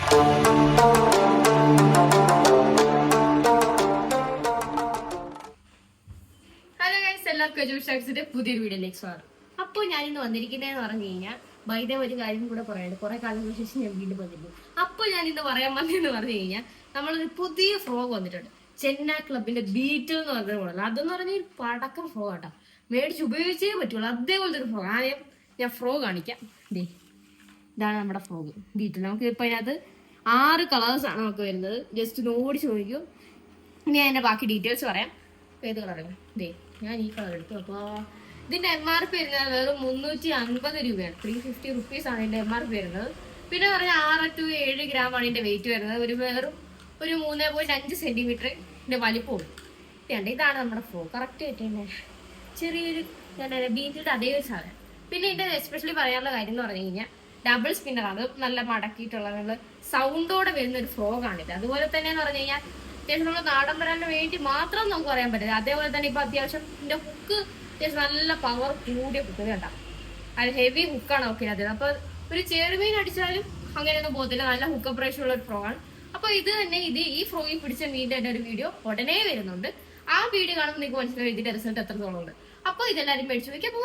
എല്ലാവർക്കും പുതിയൊരു വീഡിയോയിലേക്ക് സ്വാഗതം. അപ്പോൾ ഞാനിന്ന് വന്നിരിക്കുന്നതെന്ന് പറഞ്ഞു കഴിഞ്ഞാൽ വൈദ്യ ഒരു കാര്യം കൂടെ പറയാണ്ട് കുറെ കാലങ്ങൾക്ക് ശേഷം ഞാൻ വീണ്ടും വന്നിരുന്നു. അപ്പോൾ ഞാൻ ഇന്ന് പറയാൻ വന്നതെന്ന് പറഞ്ഞു കഴിഞ്ഞാൽ നമ്മളൊരു പുതിയ ഫ്രോഗ് വന്നിട്ടുണ്ട്. ചെന്ന ക്ലബിന്റെ ബീറ്റിൽ എന്ന് പറഞ്ഞ മോഡൽ. അതെന്ന് പറഞ്ഞാൽ പടക്കം ഫ്രോഗ് ആട്ടോ, മേടിച്ച് ഉപയോഗിച്ചേ പറ്റുള്ളൂ. അതേപോലത്തെ ഒരു ഫ്രോഗ്. ആദ്യം ഞാൻ ഫ്രോഗ് കാണിക്കാം. ഇതാണ് നമ്മുടെ ഫ്രോഗ് ബീറ്റിൽ. നമുക്ക് ഇപ്പൊ അതിനകത്ത് 6 കളേഴ്സാണ് നമുക്ക് വരുന്നത്. ജസ്റ്റ് ഒന്ന് ഓടിച്ച് നോക്കിക്കും. ഇനി അതിന്റെ ബാക്കി ഡീറ്റെയിൽസ് പറയാം. ഏത് കളറാണ്? ഞാൻ ഈ കളർ എടുത്തു. അപ്പോൾ ഇതിന്റെ MRP വരുന്നത് വെറും 350 രൂപയാണ്. 350 റുപ്പീസ് ആണ് ഇതിന്റെ MRP വരുന്നത്. പിന്നെ പറഞ്ഞാൽ 6 to 7 ഗ്രാമാണ് ഇതിന്റെ വെയിറ്റ് വരുന്നത്. വെറും 3.5 സെന്റിമീറ്ററിന്റെ വലിപ്പവും. ഇതാണ് നമ്മുടെ ഫ്രോഗ്. കറക്റ്റ് ആയിട്ട് ചെറിയൊരു ബീറ്റിന്റെ അതേ ഒരു സാധനം. പിന്നെ ഇതിന്റെ എസ്പെഷ്യലി പറയാനുള്ള കാര്യം എന്ന് പറഞ്ഞു കഴിഞ്ഞാൽ ഡബിൾ സ്പിന്നറാണ്. നല്ല മടക്കിയിട്ടുള്ള സൗണ്ടോടെ വരുന്ന ഒരു ഫ്രോഗാണിത്. അതുപോലെ തന്നെ എന്ന് പറഞ്ഞു കഴിഞ്ഞാൽ അത്യാവശ്യം നമ്മൾ നാടൻ വരാന് വേണ്ടി മാത്രം നമുക്ക് പറയാൻ പറ്റില്ല. അതേപോലെ തന്നെ ഇപ്പൊ അത്യാവശ്യം ഇതിന്റെ ഹുക്ക് അത്യാവശ്യം നല്ല പവർ കൂടിയ ഹുക്ക് കണ്ടാ. അത് ഹെവി ഹുക്കാണ് ഒക്കെ അത്. അപ്പൊ ഒരു ചെറുമീൻ അടിച്ചാലും അങ്ങനെയൊന്നും പോകത്തില്ല. നല്ല ഹുക്ക് ഓപ്പറേഷൻ ഉള്ള ഒരു ഫ്രോഗാണ്. അപ്പൊ ഇത് തന്നെ ഈ ഫ്രോഗിൽ പിടിച്ച മീനിന്റെ തന്നെ ഒരു വീഡിയോ ഉടനെ വരുന്നുണ്ട്. ആ വീഡിയോ കാണുമ്പോൾ നിങ്ങൾക്ക് മനസ്സിലാവും ഇതിന്റെ റിസൾട്ട് എത്രത്തോളം ഉണ്ട്. അപ്പൊ ഇതെല്ലാരും മേടിച്ചു വയ്ക്കാം.